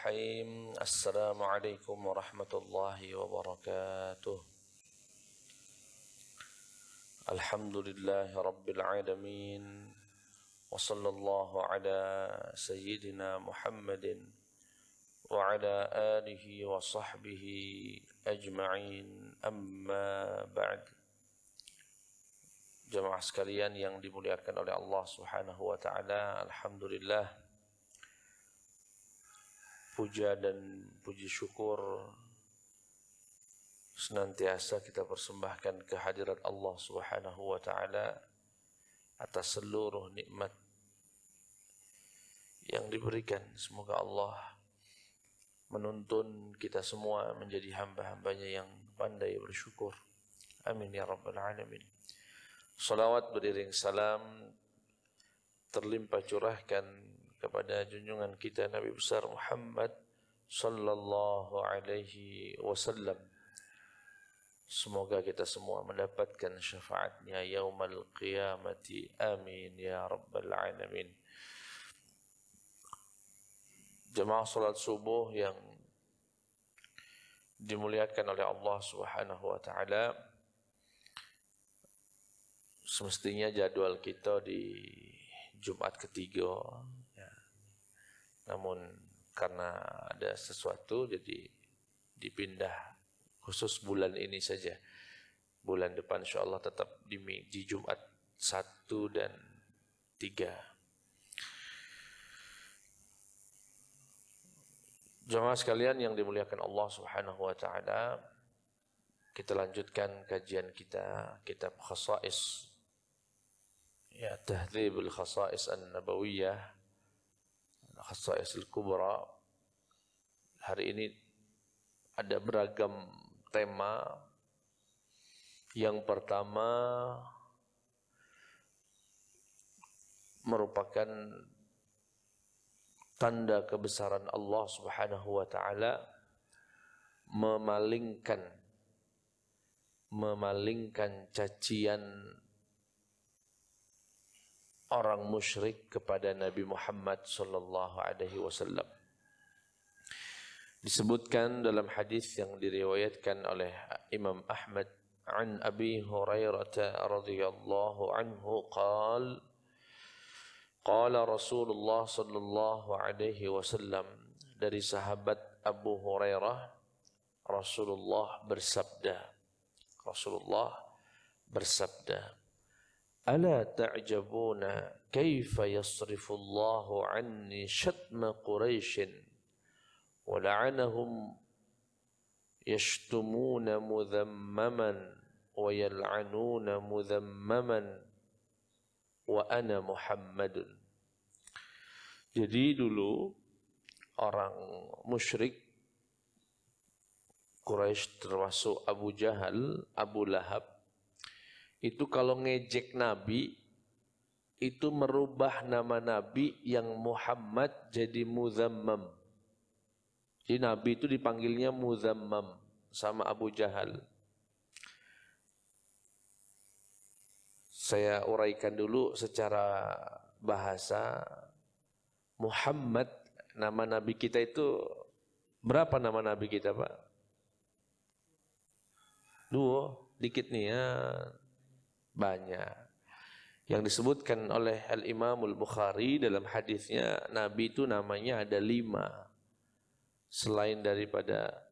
Bismillahirrahmanirrahim. Assalamualaikum warahmatullahi wabarakatuh. Alhamdulillahi rabbil alamin. Wa sallallahu ala sayyidina Muhammadin wa ala alihi wa sahbihi ajma'in. Amma ba'd. Jemaah sekalian yang dimuliakan oleh Allah Subhanahu wa taala, alhamdulillah, puja dan puji syukur senantiasa kita persembahkan kehadirat Allah Subhanahu wa taala atas seluruh nikmat yang diberikan. Semoga Allah menuntun kita semua menjadi hamba-hambanya yang pandai bersyukur. Amin ya rabbal alamin. Salawat beriring salam terlimpah curahkan kepada junjungan kita Nabi besar Muhammad sallallahu alaihi wasallam. Semoga kita semua mendapatkan syafaatnya yaumal qiyamati. Amin ya rabbal alamin. Jemaah salat subuh yang dimuliakan oleh Allah Subhanahu wa taala, semestinya jadwal kita di Jumat ketiga, ya. Namun karena ada sesuatu jadi dipindah khusus bulan ini saja. Bulan depan insyaAllah tetap di Jumat 1 dan 3. Jemaah sekalian yang dimuliakan Allah Subhanahu wa taala, kita lanjutkan kajian kita kitab Khasa'is, ya, Tahdzibul Khasa'is An-Nabawiyah, Khasa'is Al-Kubra. Hari ini ada beragam tema. Yang pertama merupakan tanda kebesaran Allah Subhanahu wa taala, memalingkan cacian orang musyrik kepada Nabi Muhammad sallallahu alaihi wasallam. Disebutkan dalam hadis yang diriwayatkan oleh Imam Ahmad an Abi Hurairah radhiyallahu anhu qala Rasulullah sallallahu alaihi wasallam, dari sahabat Abu Hurairah, Rasulullah bersabda, Ala ta'jabuna kaifa yasrifu Allahu anni syatma Quraishin wa la'anahum yashtumuna mudhammaman wa yal'anuna mudhammaman wa ana Muhammadun. Jadi dulu orang musyrik Quraisy termasuk Abu Jahal, Abu Lahab, itu kalau ngejek Nabi, itu merubah nama Nabi yang Muhammad jadi Muzammam. Jadi Nabi itu dipanggilnya Muzammam sama Abu Jahal. Saya uraikan dulu secara bahasa. Muhammad, nama Nabi kita itu, berapa nama Nabi kita, Pak? 2, dikit nih ya. Banyak. Yang disebutkan oleh Al-Imamul Bukhari dalam hadisnya, Nabi itu namanya ada 5 selain daripada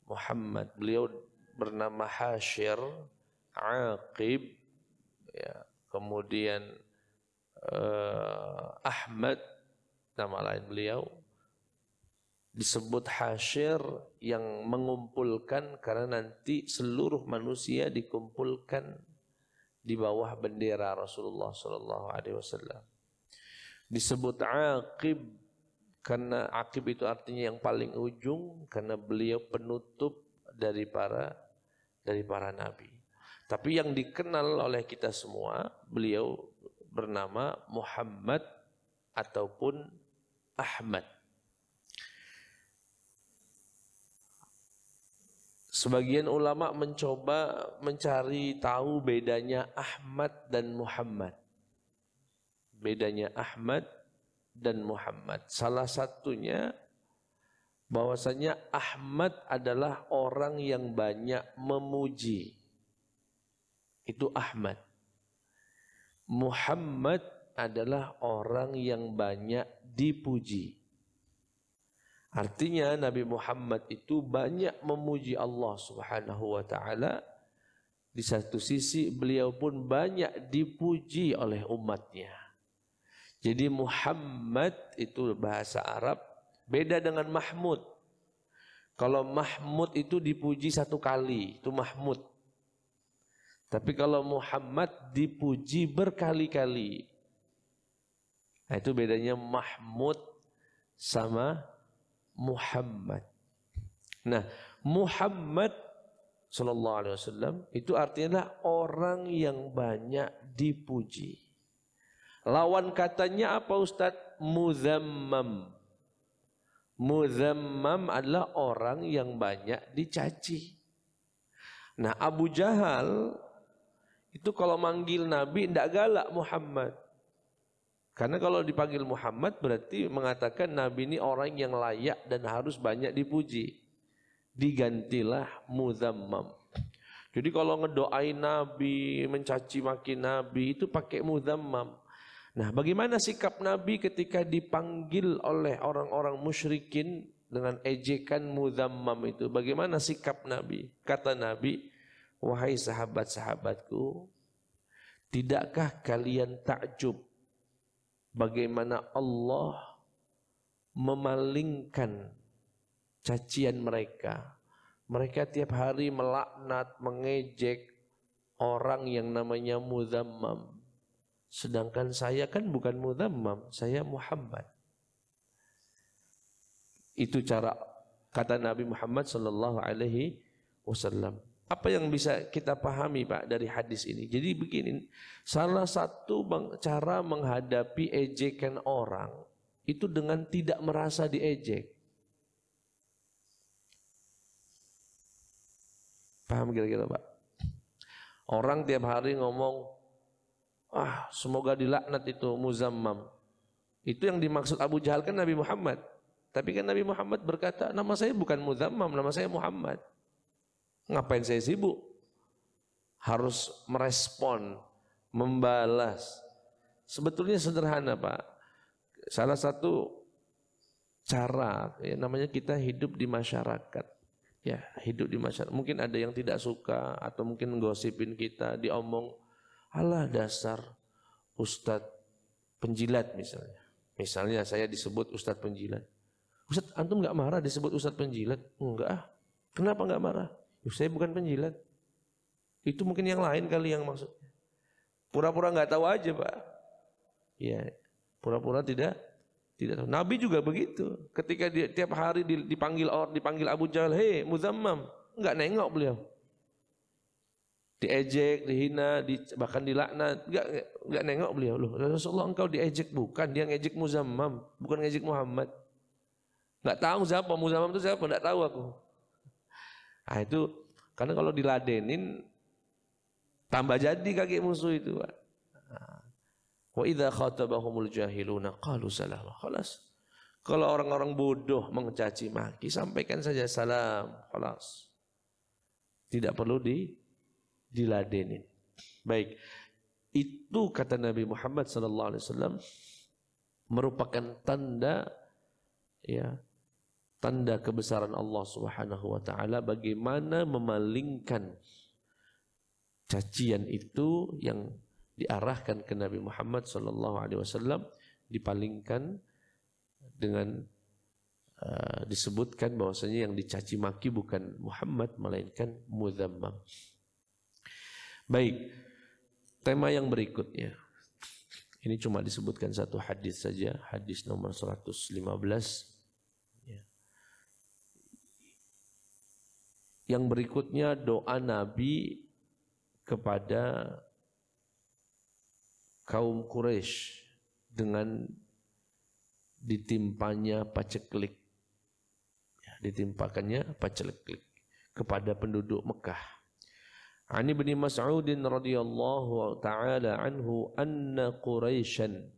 Muhammad. Beliau bernama Hashir, Aqib, ya, kemudian Ahmad, nama lain beliau. Disebut Hashir yang mengumpulkan, karena nanti seluruh manusia dikumpulkan di bawah bendera Rasulullah sallallahu alaihi wasallam. Disebut Aqib karena Aqib itu artinya yang paling ujung, karena beliau penutup dari para nabi. Tapi yang dikenal oleh kita semua, beliau bernama Muhammad ataupun Ahmad. Sebagian ulama mencoba mencari tahu bedanya Ahmad dan Muhammad. Bedanya Ahmad dan Muhammad. Salah satunya bahwasanya Ahmad adalah orang yang banyak memuji. Itu Ahmad. Muhammad adalah orang yang banyak dipuji. Artinya Nabi Muhammad itu banyak memuji Allah Subhanahu wa taala. Di satu sisi beliau pun banyak dipuji oleh umatnya. Jadi Muhammad itu bahasa Arab beda dengan Mahmud. Kalau Mahmud itu dipuji satu kali, itu Mahmud. Tapi kalau Muhammad dipuji berkali-kali. Nah, itu bedanya Mahmud sama Muhammad. Nah, Muhammad sallallahu alaihi wasallam itu artinya orang yang banyak dipuji. Lawan katanya apa Ustadz? Muzammam. Muzammam adalah orang yang banyak dicaci. Nah, Abu Jahal itu kalau manggil Nabi tidak galak Muhammad. Karena kalau dipanggil Muhammad berarti mengatakan Nabi ini orang yang layak dan harus banyak dipuji. Digantilah Muzammam. Jadi kalau ngedoain Nabi, mencaci maki Nabi itu pakai Muzammam. Nah, bagaimana sikap Nabi ketika dipanggil oleh orang-orang musyrikin dengan ejekan Muzammam itu? Bagaimana sikap Nabi? Kata Nabi, wahai sahabat-sahabatku, tidakkah kalian takjub bagaimana Allah memalingkan cacian mereka? Mereka tiap hari melaknat, mengejek orang yang namanya Muzammam. Sedangkan saya kan bukan Muzammam, saya Muhammad. Itu cara kata Nabi Muhammad sallallahu alaihi wasallam. Apa yang bisa kita pahami Pak dari hadis ini? Jadi begini, salah satu cara menghadapi ejekan orang itu dengan tidak merasa diejek. Paham kira-kira Pak? Orang tiap hari ngomong, semoga dilaknat itu Muzammam. Itu yang dimaksud Abu Jahal kan Nabi Muhammad. Tapi kan Nabi Muhammad berkata, nama saya bukan Muzammam, nama saya Muhammad. Ngapain saya sibuk? Harus merespon, membalas. Sebetulnya sederhana Pak. Salah satu cara, namanya kita hidup di masyarakat. Ya, hidup di masyarakat. Mungkin ada yang tidak suka atau mungkin gosipin kita, diomong, alah dasar Ustadz penjilat misalnya. Misalnya saya disebut Ustadz penjilat. Ustadz, antum nggak marah disebut Ustadz penjilat? Enggak. Kenapa nggak marah? Saya bukan penjilat. Itu mungkin yang lain kali yang maksudnya. Pura-pura nggak tahu aja Pak. Ya, pura-pura tidak tahu. Nabi juga begitu. Ketika dia tiap hari dipanggil Abu Jahal, hei Muzammam, nggak nengok beliau. Diejek, dihina, bahkan dilaknat, enggak nengok beliau. Loh, Rasulullah engkau diejek, bukan, dia ngejek Muzammam, bukan ngejek Muhammad. Enggak tahu siapa Muzammam itu siapa, enggak tahu aku. Nah itu karena kalau diladenin tambah jadi kaki musuh itu, Pak. Wa idza khatabahumul jahiluna qalu salama. Khalas. Kalau orang-orang bodoh mencaci maki, sampaikan saja salam, khalas. Tidak perlu diladenin. Baik. Itu kata Nabi Muhammad sallallahu alaihi wasallam merupakan tanda tanda kebesaran Allah Subhanahu wa taala, bagaimana memalingkan cacian itu yang diarahkan ke Nabi Muhammad sallallahu alaihi wasallam, dipalingkan dengan disebutkan bahwasanya yang dicaci maki bukan Muhammad melainkan Muzammam. Baik, tema yang berikutnya. Ini cuma disebutkan satu hadis saja, hadis nomor 115. Yang berikutnya doa Nabi kepada kaum Quraisy dengan ditimpanya paceklik. Ditimpakannya paceklik kepada penduduk Mekah. Ani bin Mas'ud radhiyallahu ta'ala anhu anna Quraisyan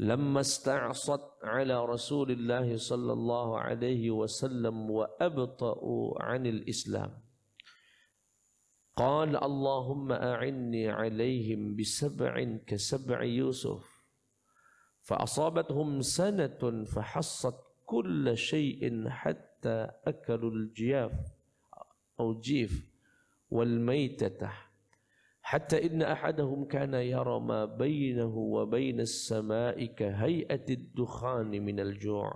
lamma sta'sat ala Rasulillah sallallahu alaihi wasallam wa abta'u 'anil Islam. Qala Allahumma a'inni 'alaihim bisab'in kasab'i Yusuf. فأصابتهم سنة فحصت كل شيء حتى أكلوا الجياف أو جيف والميتة حتى إن أحدهم كان يرى ما بينه وبين السماء كهيئة الدخان من الجوع.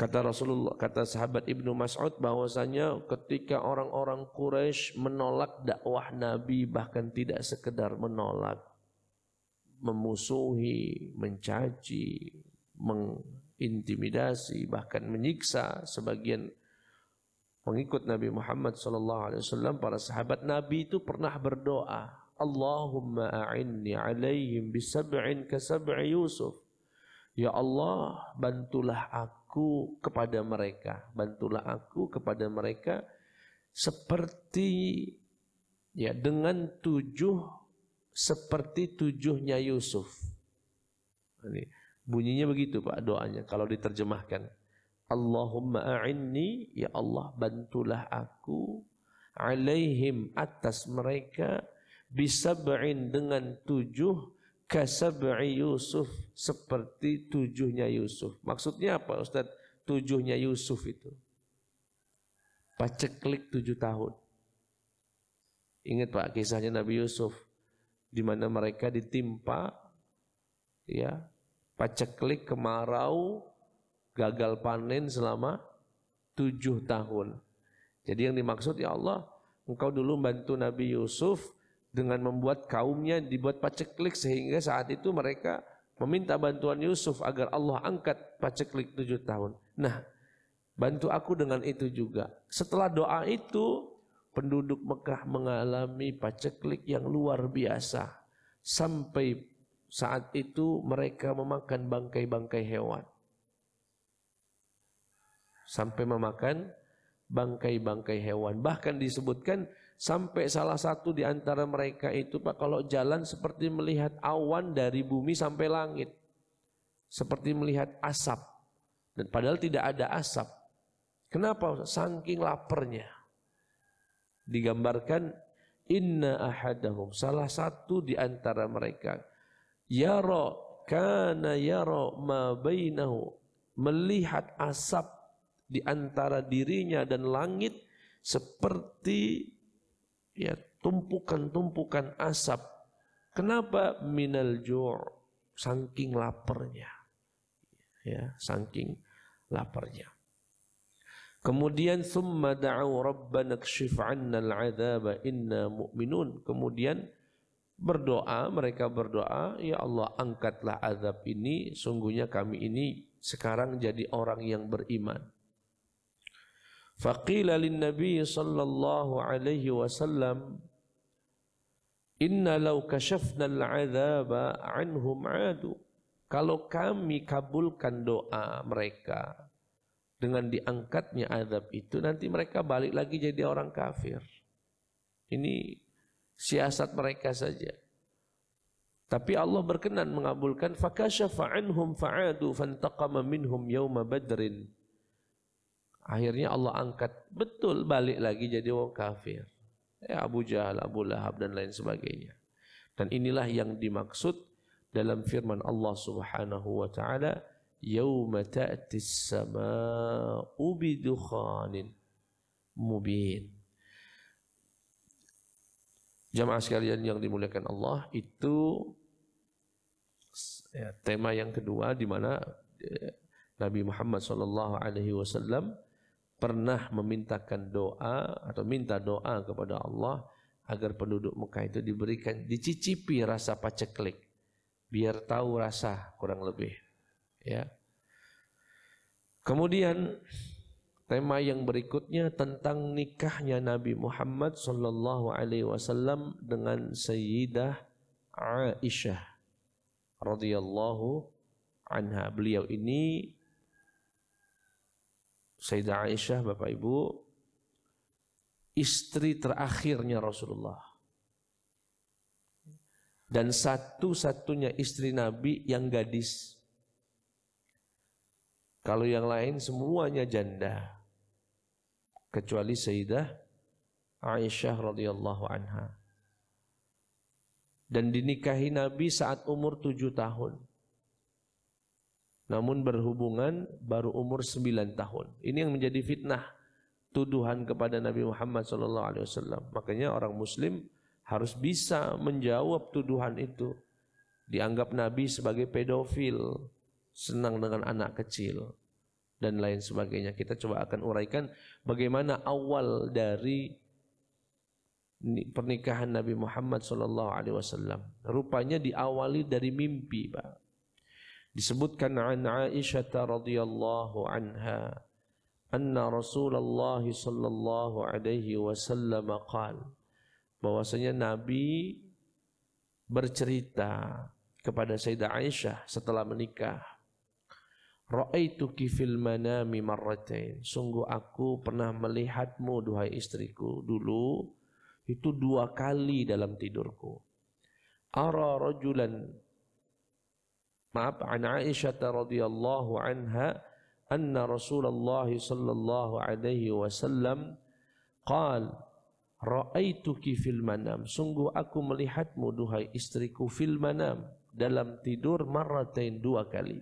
Kata Rasulullah, kata sahabat Ibnu Mas'ud bahwasanya ketika orang-orang Quraisy menolak dakwah Nabi, bahkan tidak sekedar menolak, memusuhi, mencaci, mengintimidasi, bahkan menyiksa sebagian pengikut Nabi Muhammad SAW, para sahabat Nabi itu pernah berdoa, Allahumma a'inni alaihim bisab'in kasab'i Yusuf. Ya Allah, bantulah aku kepada mereka, bantulah aku kepada mereka seperti ya dengan 7 seperti 7-nya Yusuf. Ini bunyinya begitu Pak doanya kalau diterjemahkan. Allahumma a'inni, ya Allah bantulah aku, alaihim atas mereka, bisab'in dengan 7, kasab'i Yusuf seperti 7-nya Yusuf. Maksudnya apa Ustaz? 7-nya Yusuf itu paceklik 7 tahun. Ingat Pak kisahnya Nabi Yusuf, di mana mereka ditimpa ya paceklik, kemarau, gagal panen selama 7 tahun. Jadi yang dimaksud, ya Allah, Engkau dulu bantu Nabi Yusuf dengan membuat kaumnya dibuat paceklik, sehingga saat itu mereka meminta bantuan Yusuf agar Allah angkat paceklik 7 tahun. Nah, bantu aku dengan itu juga. Setelah doa itu, penduduk Mekah mengalami paceklik yang luar biasa. Sampai saat itu mereka memakan bangkai-bangkai hewan. Sampai memakan bangkai-bangkai hewan. Bahkan disebutkan sampai salah satu di antara mereka itu Pak, kalau jalan seperti melihat awan dari bumi sampai langit. Seperti melihat asap. Dan padahal tidak ada asap. Kenapa? Saking laparnya. Digambarkan inna ahadahum, salah satu di antara mereka, kana yara ma bainahu, melihat asap di antara dirinya dan langit seperti ya tumpukan-tumpukan asap. Kenapa? Minal ju', saking laparnya. Ya, saking laparnya. Kemudian thumma da'u rabbana kshif 'anna al-'adzaba inna mu'minun. Kemudian berdoa, mereka berdoa, ya Allah angkatlah azab ini, sungguhnya kami ini sekarang jadi orang yang beriman. Faqila lin-nabi sallallahu alaihi wasallam inna law kashafna al-'adzaba 'anhum 'adu. Kalau kami kabulkan doa mereka dengan diangkatnya azab itu, nanti mereka balik lagi jadi orang kafir. Ini siasat mereka saja. Tapi Allah berkenan mengabulkan. Fakashafa anhum fa'adu fantaqama minhum yawma badrin. Akhirnya Allah angkat, betul balik lagi jadi orang kafir. Ya, Abu Jahal, Abu Lahab dan lain sebagainya. Dan inilah yang dimaksud dalam firman Allah Subhanahu wa taala, Yawma ta'tis sama'u bidukhanin mubin. Jamaah sekalian yang dimuliakan Allah, itu ya, tema yang kedua di mana Nabi Muhammad SAW pernah memintakan doa atau minta doa kepada Allah agar penduduk Mekah itu diberikan, dicicipi rasa paceklik, biar tahu rasa kurang lebih. Ya. Kemudian tema yang berikutnya tentang nikahnya Nabi Muhammad SAW dengan Sayyidah Aisyah radhiyallahu anha. Beliau ini, Sayyidah Aisyah, Bapak Ibu, istri terakhirnya Rasulullah. dan satu-satunya istri Nabi yang gadis. Kalau yang lain semuanya janda, kecuali Sayyidah Aisyah radhiyallahu anha. Dan dinikahi Nabi saat umur 7 tahun. Namun berhubungan baru umur 9 tahun. Ini yang menjadi fitnah, tuduhan kepada Nabi Muhammad SAW. Makanya orang Muslim harus bisa menjawab tuduhan itu. Dianggap Nabi sebagai pedofil, senang dengan anak kecil, dan lain sebagainya. Kita coba akan uraikan bagaimana awal dari pernikahan Nabi Muhammad SAW. Rupanya diawali dari mimpi, Pak. Disebutkan an Aisyah radhiyallahu anha anna Rasulullah sallallahu alaihi wasallam qaal, bahwasanya Nabi bercerita kepada Sayyidah Aisyah setelah menikah, ra'aituki fil manami marratain, sungguh aku pernah melihatmu duhai istriku dulu itu 2 kali dalam tidurku. Ara rajulan, maaf, an Aisyah radhiyallahu anha anna Rasulullah sallallahu alaihi wasallam qaal ra'aituki fil manam, sungguh aku melihatmu duhai istriku fil manam, dalam tidur, marratain, 2 kali.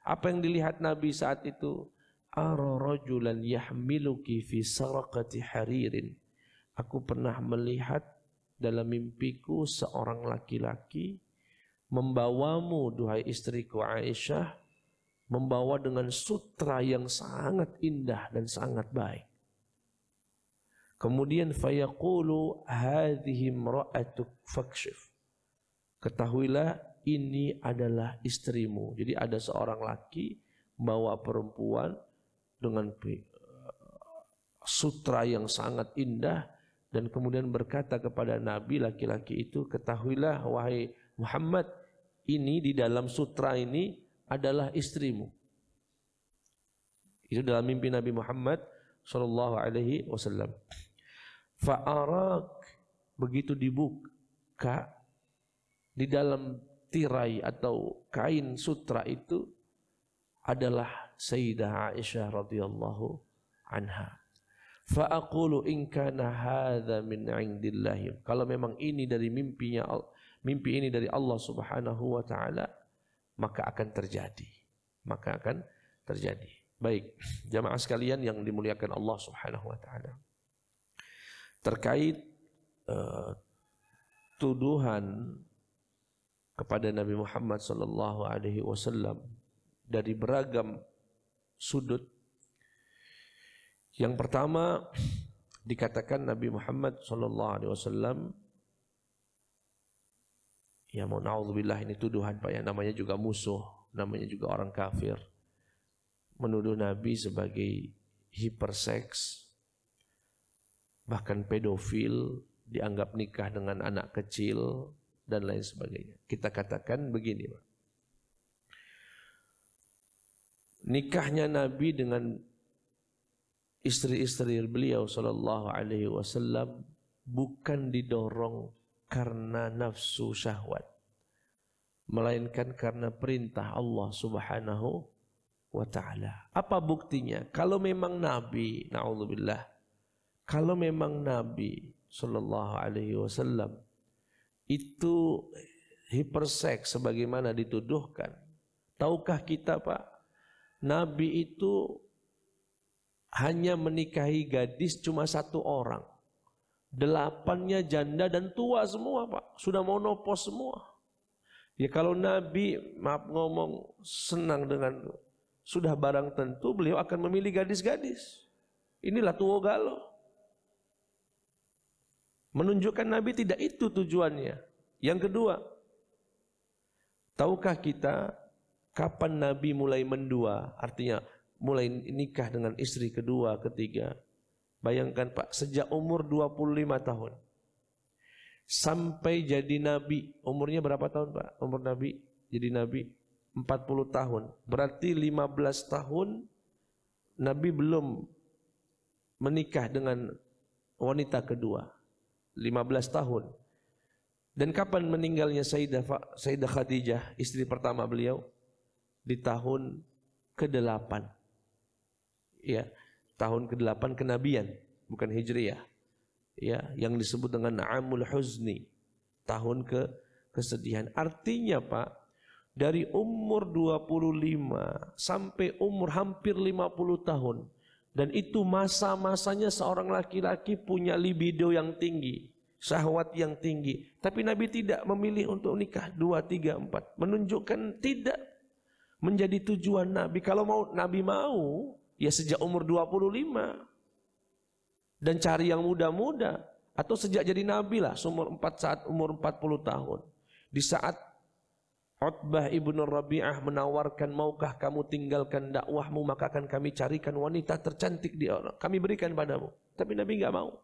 Apa yang dilihat Nabi saat itu? Ara rajulan yahmiluki fi saraqati haririn, aku pernah melihat dalam mimpiku seorang laki-laki membawamu duhai istriku Aisyah, membawa dengan sutra yang sangat indah dan sangat baik. Kemudian fayaqulu hadhihi imra'atuk fakshif, ketahuilah ini adalah istrimu. Jadi ada seorang laki membawa perempuan dengan sutra yang sangat indah, dan kemudian berkata kepada Nabi, laki-laki itu, ketahuilah wahai Muhammad, ini di dalam sutra ini adalah istrimu. Itu dalam mimpi Nabi Muhammad sallallahu alaihi wasallam. Fa'arak, begitu dibuka di dalam tirai atau kain sutra itu adalah Sayyidah Aisyah radhiyallahu anha. Fa'aqulu in kana hadza min 'indillah, kalau memang ini dari mimpi ini dari Allah Subhanahu wa taala, maka akan terjadi. Baik, jamaah sekalian yang dimuliakan Allah Subhanahu wa taala. Terkait tuduhan kepada Nabi Muhammad sallallahu alaihi wasallam dari beragam sudut. Yang pertama, dikatakan Nabi Muhammad sallallahu alaihi wasallam, ya na'udzubillah, ini tuduhan Pak ya, namanya juga musuh, namanya juga orang kafir, menuduh Nabi sebagai hiperseks, bahkan pedofil, dianggap nikah dengan anak kecil dan lain sebagainya. Kita katakan begini, Pak. Nikahnya Nabi dengan istri-istri beliau sallallahu alaihi wasallam bukan didorong karena nafsu syahwat, melainkan karena perintah Allah Subhanahu wa taala. Apa buktinya? Kalau memang Nabi, naudzubillah, kalau memang Nabi sallallahu alaihi wasallam itu hiperseks sebagaimana dituduhkan, tahukah kita, Pak, Nabi itu hanya menikahi gadis cuma 1 orang. 8-nya janda dan tua semua, Pak. Sudah monopos semua. Ya kalau Nabi, maaf ngomong, senang dengan sudah barang tentu, beliau akan memilih gadis-gadis. Inilah tuwo galo. Menunjukkan Nabi tidak itu tujuannya. Yang kedua, tahukah kita kapan Nabi mulai mendua? Artinya mulai nikah dengan istri kedua, ketiga. Bayangkan Pak, sejak umur 25 tahun sampai jadi Nabi, umurnya berapa tahun Pak? Umur Nabi jadi Nabi 40 tahun. Berarti 15 tahun Nabi belum menikah dengan wanita kedua. 15 tahun. Dan kapan meninggalnya Sayyidah Khadijah, istri pertama beliau? Di tahun ke-8. Ya, tahun ke-8 kenabian, bukan hijriyah. Ya, yang disebut dengan Amul Huzni, tahun kesedihan. Artinya Pak, dari umur 25 sampai umur hampir 50 tahun. Dan itu masa-masanya seorang laki-laki punya libido yang tinggi, syahwat yang tinggi. Tapi Nabi tidak memilih untuk nikah 2, 3, 4. Menunjukkan tidak menjadi tujuan Nabi. Kalau Nabi mau, ya sejak umur 25. Dan cari yang muda-muda. Atau sejak jadi Nabi lah, saat umur 40 tahun. Di saat Utbah ibnu Rabi'ah menawarkan, maukah kamu tinggalkan dakwahmu, maka akan kami carikan wanita tercantik di orang, kami berikan padamu. Tapi Nabi enggak mau.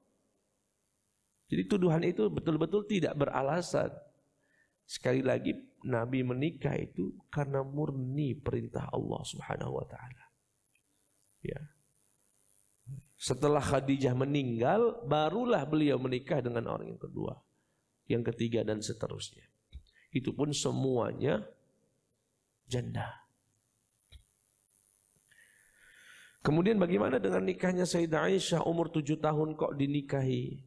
Jadi tuduhan itu betul-betul tidak beralasan. Sekali lagi, Nabi menikah itu karena murni perintah Allah Subhanahu wa taala. Ya. Setelah Khadijah meninggal, barulah beliau menikah dengan orang yang kedua, yang ketiga dan seterusnya. Itu pun semuanya janda. Kemudian bagaimana dengan nikahnya Sayyidah Aisyah umur 7 tahun kok dinikahi?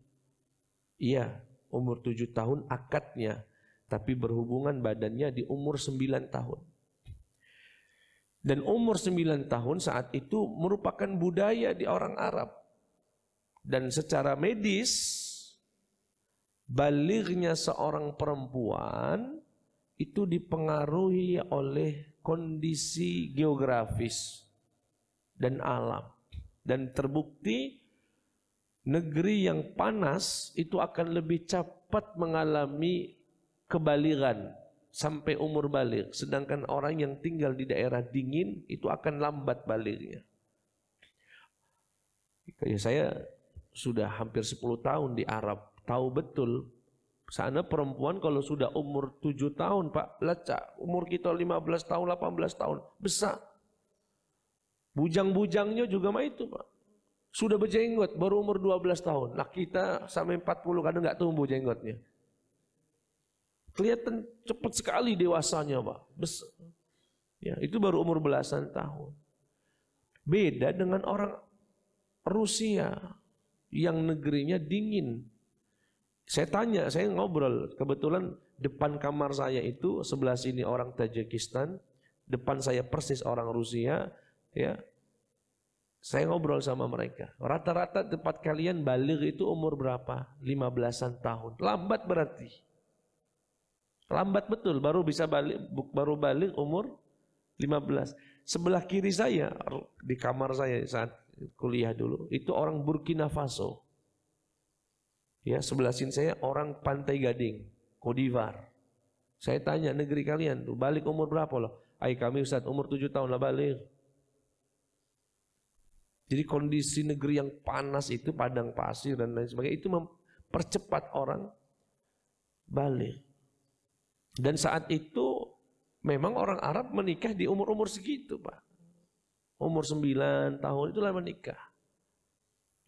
Iya, umur 7 tahun akadnya, tapi berhubungan badannya di umur 9 tahun. Dan umur 9 tahun saat itu merupakan budaya di orang Arab. Dan secara medis, balighnya seorang perempuan itu dipengaruhi oleh kondisi geografis dan alam. Dan terbukti negeri yang panas itu akan lebih cepat mengalami kebalighan sampai umur baligh. Sedangkan orang yang tinggal di daerah dingin itu akan lambat balighnya. Saya sudah hampir 10 tahun di Arab. Tahu betul, sana perempuan kalau sudah umur 7 tahun Pak, lecak. Umur kita 15 tahun, 18 tahun, besar. Bujang-bujangnya juga mah itu Pak. Sudah berjenggot, baru umur 12 tahun. Nah kita sampai 40 kadang nggak tumbuh jenggotnya. Kelihatan cepat sekali dewasanya Pak. Besar. Ya, itu baru umur belasan tahun. Beda dengan orang Rusia yang negerinya dingin. Saya tanya, saya ngobrol, kebetulan depan kamar saya itu sebelah sini orang Tajikistan, depan saya persis orang Rusia, ya. Saya ngobrol sama mereka. Rata-rata tempat kalian baligh itu umur berapa? 15-an tahun. Lambat berarti. Lambat betul, baru baligh umur 15. Sebelah kiri saya di kamar saya saat kuliah dulu, itu orang Burkina Faso. Ya, sebelah sini saya orang Pantai Gading, Cote d'Ivoire. Saya tanya, negeri kalian tuh balik umur berapa loh? Kami Ustaz umur 7 tahun lah balik. Jadi kondisi negeri yang panas itu, padang pasir dan lain sebagainya, itu mempercepat orang balik. Dan saat itu memang orang Arab menikah di umur-umur segitu Pak. Umur 9 tahun itulah menikah.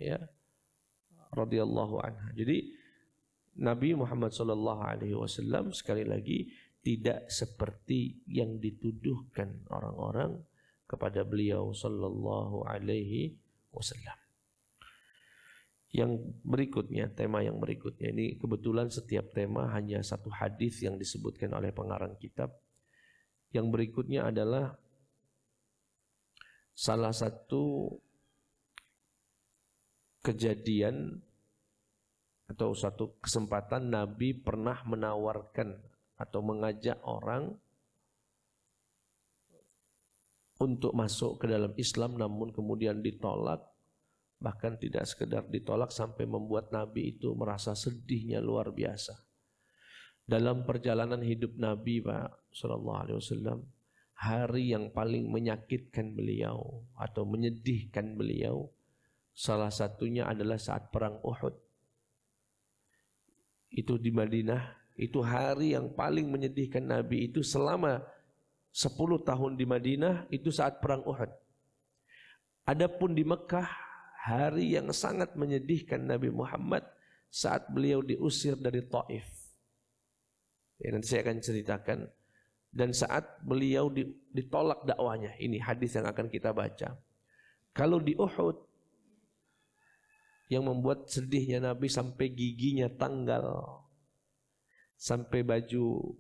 Ya. Radhiyallahu anha. Jadi Nabi Muhammad SAW sekali lagi tidak seperti yang dituduhkan orang-orang kepada beliau sallallahu alaihi wasallam. Yang berikutnya, tema yang berikutnya ini kebetulan setiap tema hanya satu hadis yang disebutkan oleh pengarang kitab. Yang berikutnya adalah salah satu kejadian atau satu kesempatan Nabi pernah menawarkan atau mengajak orang untuk masuk ke dalam Islam namun kemudian ditolak, bahkan tidak sekedar ditolak sampai membuat Nabi itu merasa sedihnya luar biasa. Dalam perjalanan hidup Nabi Pak sallallahu alaihi wasallam, hari yang paling menyakitkan beliau atau menyedihkan beliau salah satunya adalah saat perang Uhud. Itu di Madinah, itu hari yang paling menyedihkan Nabi itu selama 10 tahun di Madinah, itu saat perang Uhud. Adapun di Mekah, hari yang sangat menyedihkan Nabi Muhammad saat beliau diusir dari Taif. Ya, nanti saya akan ceritakan. Dan saat beliau ditolak dakwahnya, ini hadis yang akan kita baca. Kalau di Uhud, yang membuat sedihnya Nabi sampai giginya tanggal, sampai baju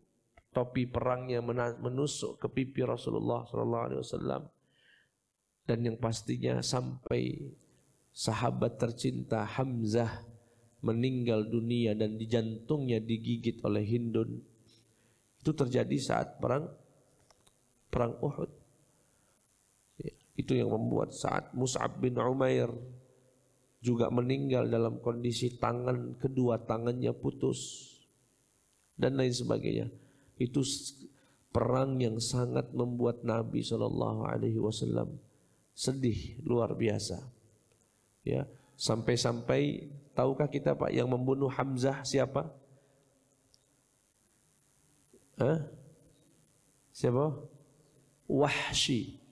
topi perangnya menusuk ke pipi Rasulullah SAW, dan yang pastinya sampai sahabat tercinta Hamzah meninggal dunia dan di jantungnya digigit oleh Hindun. Itu terjadi saat perang Uhud. Itu yang membuat saat Mus'ab bin Umair juga meninggal dalam kondisi kedua tangannya putus dan lain sebagainya. Itu perang yang sangat membuat Nabi SAW sedih luar biasa. Ya, sampai-sampai tahukah kita Pak yang membunuh Hamzah siapa? Siapa? Wahsy,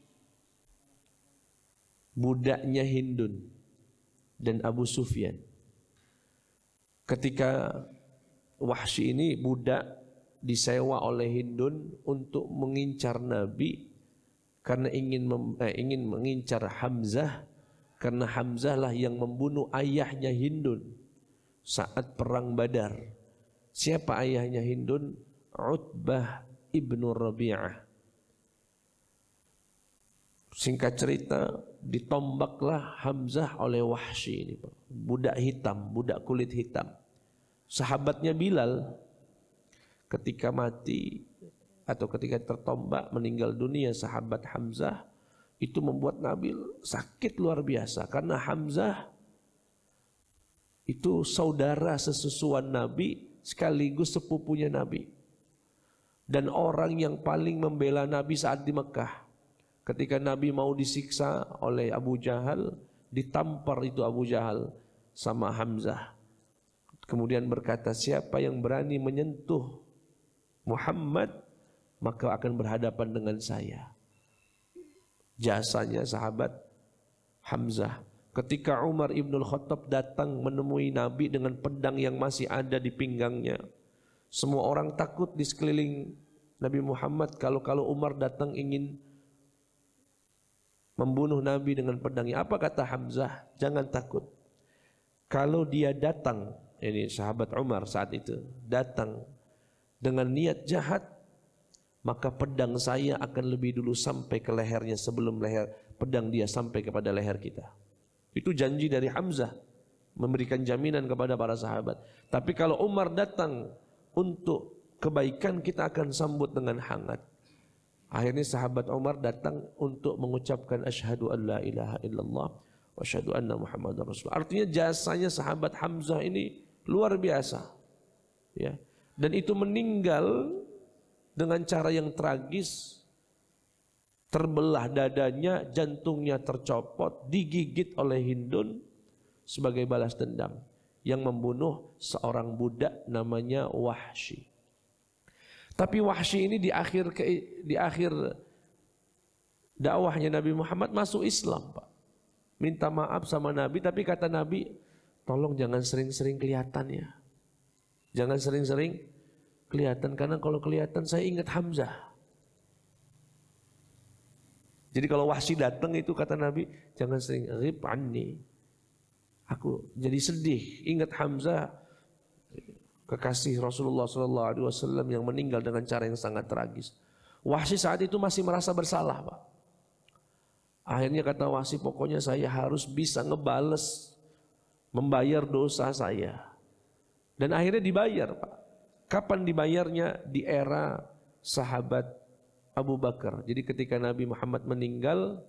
budaknya Hindun dan Abu Sufyan. Ketika Wahsy ini budak disewa oleh Hindun untuk mengincar Nabi karena ingin mengincar Hamzah, karena Hamzah lah yang membunuh ayahnya Hindun saat perang Badar. Siapa ayahnya Hindun? Utbah ibnu Rabi'ah. Singkat cerita, ditombaklah Hamzah oleh Wahsy ini, budak hitam, budak kulit hitam. Sahabatnya Bilal ketika mati atau ketika tertombak meninggal dunia sahabat Hamzah, itu membuat Nabi sakit luar biasa karena Hamzah itu saudara sesusuan Nabi sekaligus sepupunya Nabi. Dan orang yang paling membela Nabi saat di Mekah. Ketika Nabi mau disiksa oleh Abu Jahal, ditampar itu Abu Jahal sama Hamzah. Kemudian berkata, siapa yang berani menyentuh Muhammad, maka akan berhadapan dengan saya. Jasanya sahabat Hamzah. Ketika Umar ibnul Khattab datang menemui Nabi dengan pedang yang masih ada di pinggangnya, semua orang takut di sekeliling Nabi Muhammad kalau Umar datang ingin membunuh Nabi dengan pedangnya. Apa kata Hamzah? Jangan takut. Kalau dia datang, ini sahabat Umar saat itu, datang dengan niat jahat, maka pedang saya akan lebih dulu sampai ke lehernya sebelum pedang dia sampai kepada leher kita. Itu janji dari Hamzah, memberikan jaminan kepada para sahabat. Tapi kalau Umar datang untuk kebaikan, kita akan sambut dengan hangat. Akhirnya sahabat Umar datang untuk mengucapkan asyhadu an la ilaha illallah wa asyhadu anna Muhammadar Rasulullah. Artinya jasanya sahabat Hamzah ini luar biasa. Ya. Dan itu meninggal dengan cara yang tragis. Terbelah dadanya, jantungnya tercopot, digigit oleh Hindun sebagai balas dendam yang membunuh seorang budak namanya Wahsy. Tapi Wahsy ini di akhir dakwahnya Nabi Muhammad masuk Islam, Pak. Minta maaf sama Nabi, tapi kata Nabi, tolong jangan sering-sering kelihatan ya. Jangan sering-sering kelihatan, karena kalau kelihatan saya ingat Hamzah. Jadi kalau Wahsy datang itu kata Nabi, jangan sering rib anni. Aku jadi sedih, ingat Hamzah, kekasih Rasulullah SAW yang meninggal dengan cara yang sangat tragis. Wahsy saat itu masih merasa bersalah, Pak. Akhirnya kata Wahsy, pokoknya saya harus bisa ngebales, membayar dosa saya. Dan akhirnya dibayar, Pak. Kapan dibayarnya? Di era sahabat Abu Bakar. Jadi ketika Nabi Muhammad meninggal,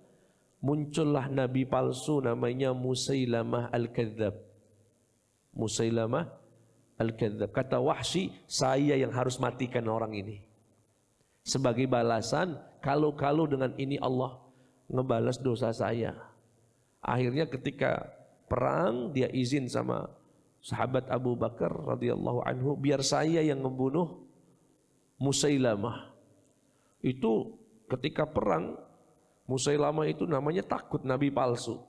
muncullah nabi palsu namanya Musailamah Al-Kadzab. Musailamah Al-Kadzab. Kata Wahsy, saya yang harus matikan orang ini. Sebagai balasan, kalau dengan ini Allah ngebalas dosa saya. Akhirnya ketika perang, dia izin sama sahabat Abu Bakar radhiyallahu anhu, biar saya yang membunuh Musailamah. Itu ketika perang, Musailamah itu namanya takut nabi palsu.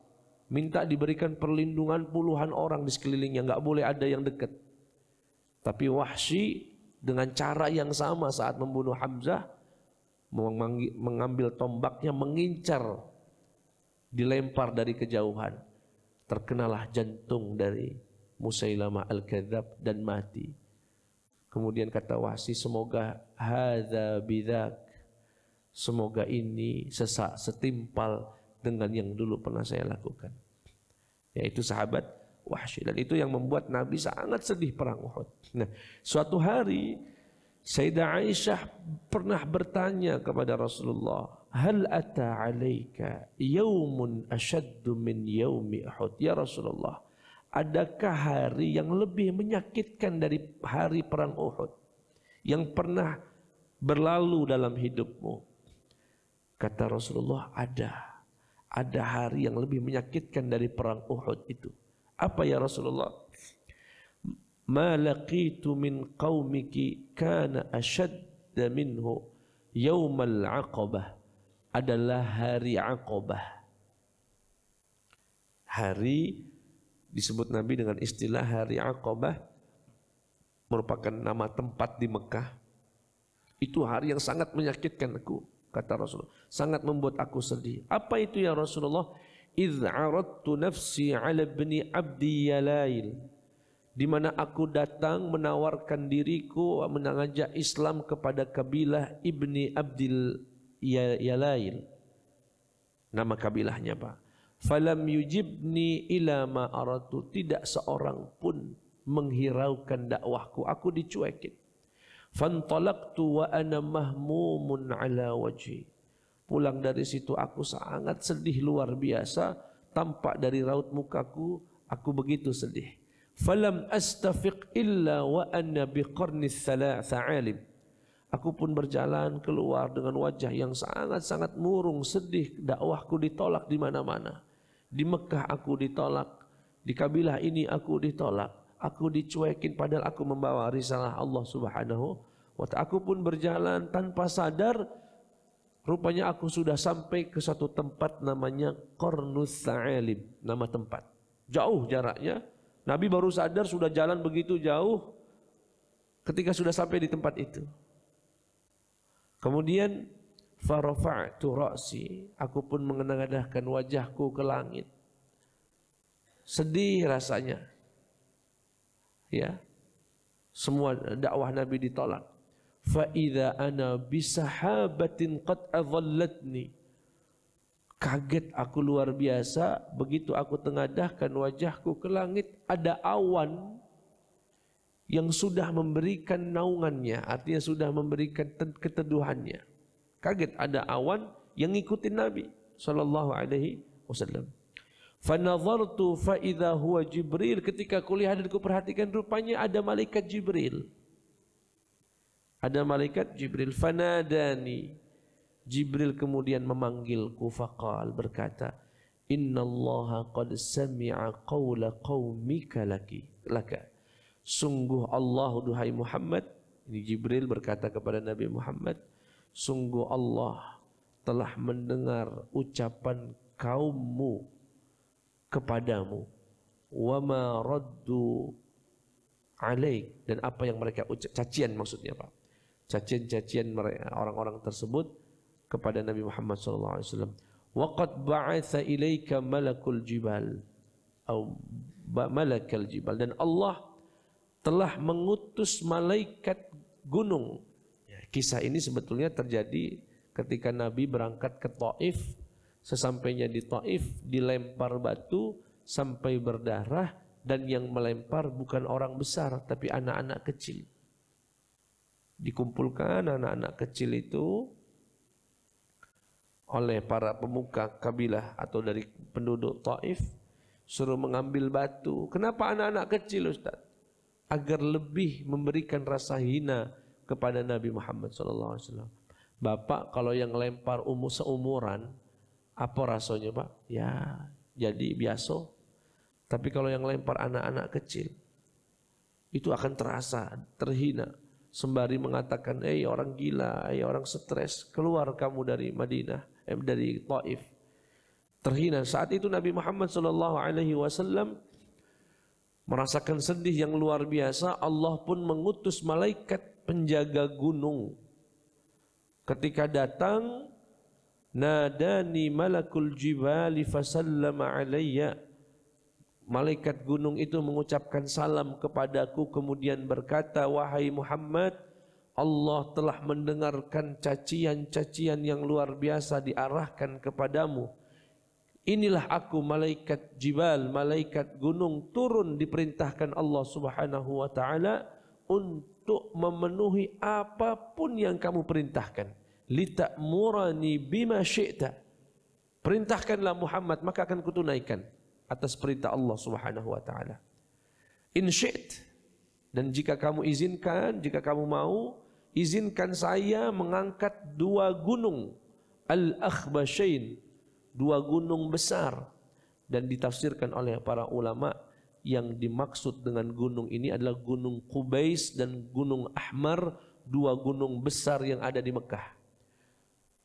Minta diberikan perlindungan puluhan orang di sekelilingnya, enggak boleh ada yang dekat. Tapi Wahsy dengan cara yang sama saat membunuh Hamzah, mengambil tombaknya, mengincar, dilempar dari kejauhan. Terkenalah jantung dari Musailamah Al-Kadzab dan mati. Kemudian kata Wahsy, semoga hadza bidzak, semoga ini setimpal dengan yang dulu pernah saya lakukan. Yaitu sahabat Wahsy. Dan itu yang membuat Nabi sangat sedih perang Uhud. Nah, suatu hari Sayyidah Aisyah pernah bertanya kepada Rasulullah, hal ata alaika yaumun asyaddu min yaumi Uhud? Ya Rasulullah, adakah hari yang lebih menyakitkan dari hari perang Uhud yang pernah berlalu dalam hidupmu? Kata Rasulullah, ada hari yang lebih menyakitkan dari perang Uhud itu. Apa ya Rasulullah? Ma laqitu min qaumiki kana ashadda minhu yaumal aqabah. Adalah hari Aqabah. Hari disebut Nabi dengan istilah hari Aqabah, merupakan nama tempat di Mekah. Itu hari yang sangat menyakitkan aku, kata Rasulullah. Sangat membuat aku sedih. Apa itu ya Rasulullah? Idh aradtu nafsi ala ibni abdi yalail. Di mana aku datang menawarkan diriku mengajak Islam kepada kabilah Ibni Abdil Yalail. Nama kabilahnya Pak. Falam yujibni ila ma aratu. Tidak seorang pun menghiraukan dakwahku. Aku dicuekin. Fantalaqtu wa ana mahmumun ala wajhi. Pulang dari situ aku sangat sedih luar biasa. Tampak dari raut mukaku, aku begitu sedih. Falam astafiq illa wa anna biqarnis thalatha alim. Aku pun berjalan keluar dengan wajah yang sangat-sangat murung, sedih. Dakwahku ditolak di mana-mana. Di Mekah aku ditolak, di kabilah ini aku ditolak. Aku dicuekin padahal aku membawa risalah Allah Subhanahu wa ta'ala. Aku pun berjalan tanpa sadar. Rupanya aku sudah sampai ke satu tempat namanya Qarnus Sa'alim, nama tempat. Jauh jaraknya. Nabi baru sadar sudah jalan begitu jauh ketika sudah sampai di tempat itu. Kemudian farafa'tu ra'si, aku pun mengenadahkan wajahku ke langit. Sedih rasanya. Ya. Semua dakwah Nabi ditolak. Fa idza ana bisahabatin qad adhallatni. Kaget aku luar biasa, begitu aku tengadahkan wajahku ke langit, ada awan yang sudah memberikan naungannya, artinya sudah memberikan keteduhannya. Kaget ada awan yang ngikutin Nabi sallallahu alaihi wasallam. Fa nadhartu fa idza huwa Jibril, ketika kulihat dan kuperhatikan rupanya ada malaikat Jibril. Ada malaikat Jibril, fanadani. Jibril kemudian memanggilku, faqal, berkata, innallaha qad sami'a qawla qaumika laka. Sungguh Allah, duhai Muhammad, ini Jibril berkata kepada Nabi Muhammad, sungguh Allah telah mendengar ucapan kaummu kepadamu, wa ma raddu alaik, dan apa yang mereka cacian, maksudnya Pak, cacian orang-orang tersebut kepada Nabi Muhammad SAW. Waqad ba'atha ilaika malakul jibal atau malakal jibal, dan Allah telah mengutus malaikat gunung. Kisah ini sebetulnya terjadi ketika Nabi berangkat ke Taif. Sesampainya di Taif dilempar batu sampai berdarah, dan yang melempar bukan orang besar tapi anak-anak kecil. Dikumpulkan anak-anak kecil itu oleh para pemuka kabilah atau dari penduduk Taif, suruh mengambil batu. Kenapa anak-anak kecil, Ustaz? Agar lebih memberikan rasa hina kepada Nabi Muhammad SAW. Bapak kalau yang lempar seumuran, apa rasanya Pak? Ya jadi biasa. Tapi kalau yang lempar anak-anak kecil, itu akan terasa terhina. Sembari mengatakan, orang gila, orang stres, keluar kamu dari Madinah, dari Taif. Terhina. Saat itu Nabi Muhammad SAW merasakan sedih yang luar biasa. Allah pun mengutus malaikat penjaga gunung. Ketika datang, nadani malakul jibali fasallama alayya. Malaikat gunung itu mengucapkan salam kepadaku, kemudian berkata, wahai Muhammad, Allah telah mendengarkan cacian-cacian yang luar biasa diarahkan kepadamu. Inilah aku, malaikat jibal, malaikat gunung, turun diperintahkan Allah Subhanahu wa taala untuk memenuhi apapun yang kamu perintahkan. Lita'murani bima syi'ta. Perintahkanlah Muhammad, maka akan kutunaikan atas perintah Allah Subhanahu wa taala. In syi't, dan jika kamu izinkan, jika kamu mau, izinkan saya mengangkat 2 gunung al-akhbasyain, 2 gunung besar. Dan ditafsirkan oleh para ulama, yang dimaksud dengan gunung ini adalah gunung Qubais dan gunung Ahmar, 2 gunung besar yang ada di Mekah.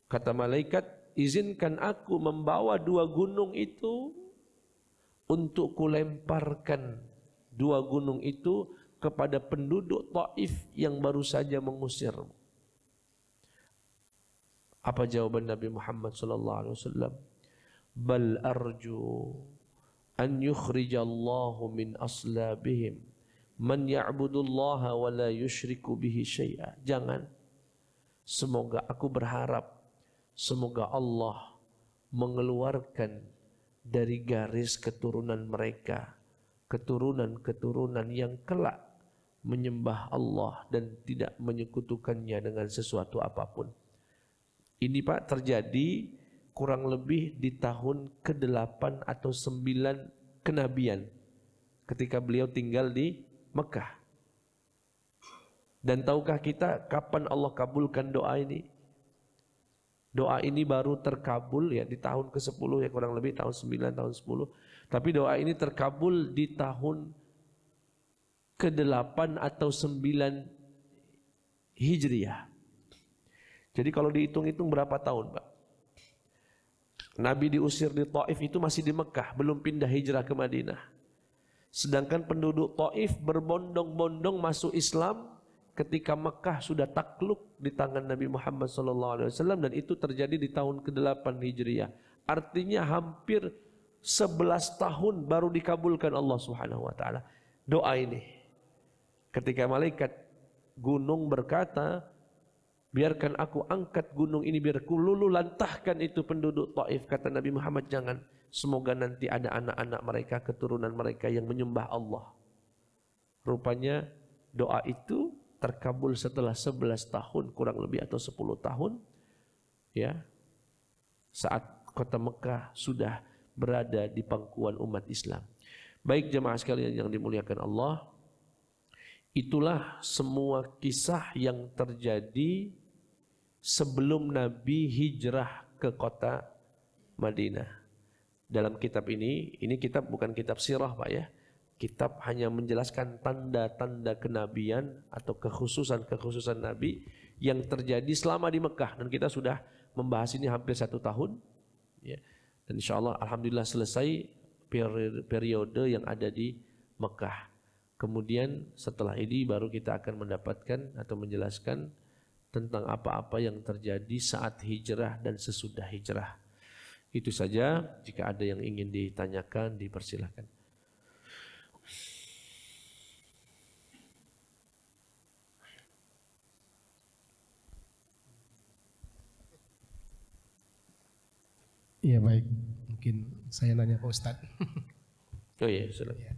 Kata malaikat, izinkan aku membawa 2 gunung itu untuk kulemparkan 2 gunung itu kepada penduduk Taif yang baru saja mengusir. Apa jawaban Nabi Muhammad sallallahu alaihi wasallam? Bal arju an yukhrijallahu min aslabihim man ya'budullaha wa la yusyriku bihi syai'a. Jangan. Semoga aku berharap, semoga Allah mengeluarkan dari garis keturunan mereka, keturunan-keturunan yang kelak menyembah Allah dan tidak menyekutukannya dengan sesuatu apapun. Ini Pak terjadi kurang lebih di tahun ke-8 atau 9 kenabian ketika beliau tinggal di Mekah. Dan tahukah kita kapan Allah kabulkan doa ini? Doa ini baru terkabul ya di tahun ke-10 ya, kurang lebih tahun 9, tahun 10. Tapi doa ini terkabul di tahun ke-8 atau 9 Hijriah. Jadi kalau dihitung-hitung berapa tahun, Pak? Nabi diusir di Taif itu masih di Mekah, belum pindah hijrah ke Madinah. Sedangkan penduduk Taif berbondong-bondong masuk Islam ketika Mekah sudah takluk di tangan Nabi Muhammad SAW, dan itu terjadi di tahun ke-8 Hijriah. Artinya hampir 11 tahun baru dikabulkan Allah Subhanahu wa taala doa ini. Ketika malaikat gunung berkata, biarkan aku angkat gunung ini, biar ku luluh lantahkan itu penduduk Taif. Kata Nabi Muhammad, jangan. Semoga nanti ada anak-anak mereka, keturunan mereka yang menyembah Allah. Rupanya doa itu terkabul setelah 11 tahun kurang lebih atau 10 tahun ya, saat kota Mekah sudah berada di pangkuan umat Islam. Baik jemaah sekalian yang dimuliakan Allah, itulah semua kisah yang terjadi sebelum Nabi hijrah ke kota Madinah. Dalam kitab ini kitab bukan kitab sirah Pak ya. Kitab hanya menjelaskan tanda-tanda kenabian atau kekhususan Nabi yang terjadi selama di Mekah. Dan kita sudah membahas ini hampir 1 tahun. Ya. Dan insya Allah alhamdulillah selesai periode yang ada di Mekah. Kemudian setelah ini baru kita akan mendapatkan atau menjelaskan tentang apa-apa yang terjadi saat hijrah dan sesudah hijrah. Itu saja, jika ada yang ingin ditanyakan dipersilakan. Iya baik, mungkin saya nanya Pak Ustadz. Oh iya, silakan.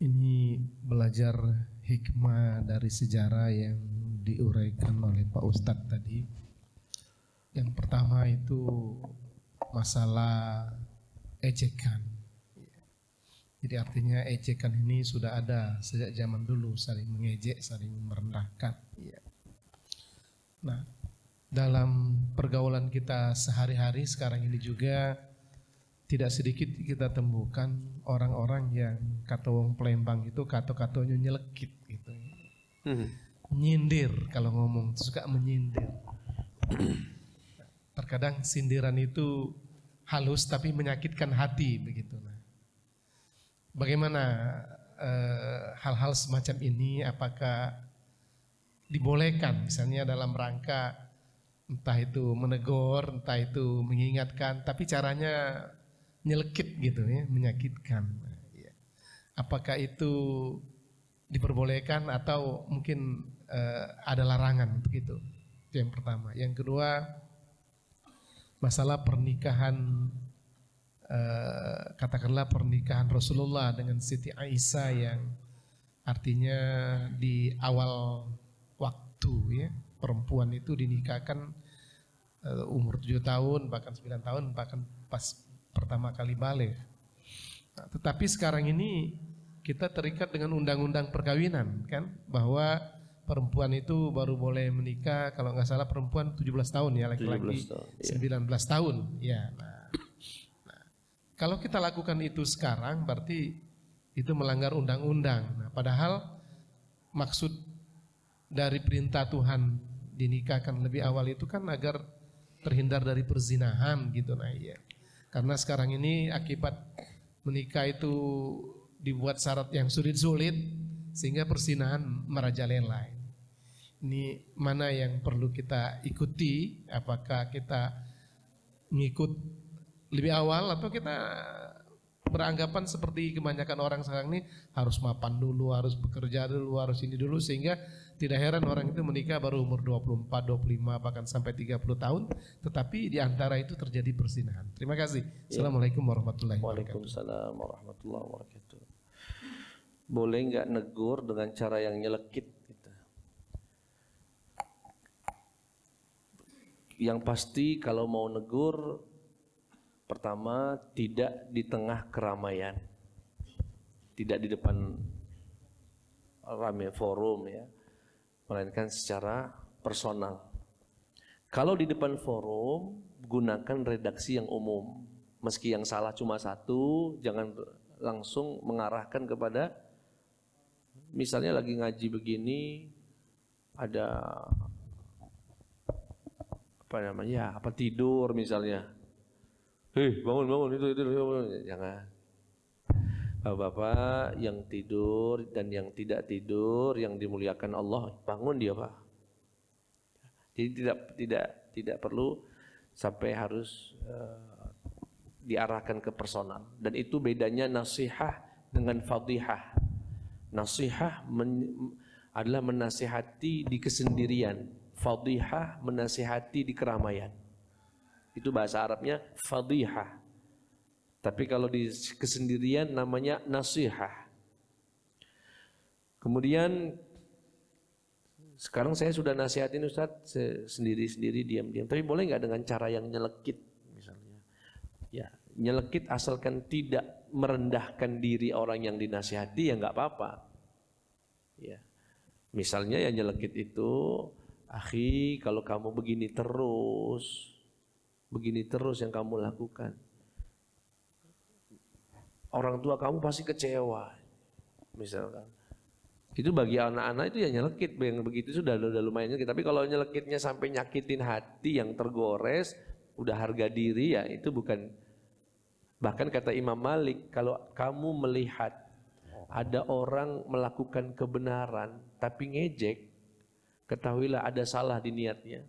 Ini belajar hikmah dari sejarah yang diuraikan oleh Pak Ustadz tadi. Yang pertama itu masalah ejekan. Jadi artinya ejekan ini sudah ada sejak zaman dulu, saling mengejek, saling merendahkan. Nah, dalam pergaulan kita sehari-hari sekarang ini juga tidak sedikit kita temukan orang-orang yang kata wong Palembang itu kata-katanya nyelekit gitu. Nyindir kalau ngomong, suka menyindir. Terkadang sindiran itu halus tapi menyakitkan hati begitu. Nah, bagaimana hal-hal semacam ini? Apakah dibolehkan, misalnya dalam rangka entah itu menegur, entah itu mengingatkan, tapi caranya nyelekit gitu ya, menyakitkan. Apakah itu diperbolehkan atau mungkin ada larangan untuk itu? Itu yang pertama. Yang kedua, masalah pernikahan, katakanlah pernikahan Rasulullah dengan Siti Aisyah yang artinya di awal waktu ya, perempuan itu dinikahkan umur 7 tahun, bahkan 9 tahun, bahkan pas pertama kali balik. Nah, tetapi sekarang ini kita terikat dengan undang-undang perkawinan kan, bahwa perempuan itu baru boleh menikah kalau nggak salah perempuan 17 tahun ya, laki-laki 19 tahun ya. Nah, kalau kita lakukan itu sekarang berarti itu melanggar undang-undang. Nah, padahal maksud dari perintah Tuhan dinikahkan lebih awal itu kan agar terhindar dari perzinahan gitu. Nah iya, karena sekarang ini akibat menikah itu dibuat syarat yang sulit-sulit sehingga perzinahan merajalela. Ini mana yang perlu kita ikuti? Apakah kita mengikut lebih awal atau kita beranggapan seperti kebanyakan orang sekarang ini harus mapan dulu, harus bekerja dulu, harus ini dulu, sehingga tidak heran orang itu menikah baru umur 24, 25 bahkan sampai 30 tahun, tetapi di antara itu terjadi perzinahan. Terima kasih. Assalamualaikum warahmatullahi wabarakatuh. Waalaikumsalam warahmatullahi wabarakatuh. Boleh nggak negur dengan cara yang nyelekit gitu? Yang pasti kalau mau negur, pertama, tidak di tengah keramaian, tidak di depan ramai forum ya, melainkan secara personal. Kalau di depan forum, gunakan redaksi yang umum. Meski yang salah cuma satu, jangan langsung mengarahkan kepada, misalnya lagi ngaji begini, ada apa tidur misalnya. Hei, bangun itu jangan. Bapak yang tidur dan yang tidak tidur, yang dimuliakan Allah, bangun dia Pak. Jadi tidak perlu sampai harus diarahkan ke personal. Dan itu bedanya nasihah dengan fadhihah. Nasihah adalah menasihati di kesendirian, fadhihah menasihati di keramaian. Itu bahasa Arabnya fadhihah. Tapi kalau di kesendirian namanya nasihah. Kemudian sekarang saya sudah nasihatin Ustadz sendiri-sendiri diam-diam. Tapi boleh nggak dengan cara yang nyelekit misalnya? Ya, nyelekit asalkan tidak merendahkan diri orang yang dinasihati ya nggak apa-apa. Ya. Misalnya yang nyelekit itu, akhi kalau kamu begini terus yang kamu lakukan, orang tua kamu pasti kecewa misalkan. Itu bagi anak-anak itu ya nyelekit, yang begitu sudah lumayan nyelekit. Tapi kalau nyelekitnya sampai nyakitin hati yang tergores, udah harga diri ya itu bukan. Bahkan kata Imam Malik, kalau kamu melihat ada orang melakukan kebenaran tapi ngejek, ketahuilah ada salah di niatnya.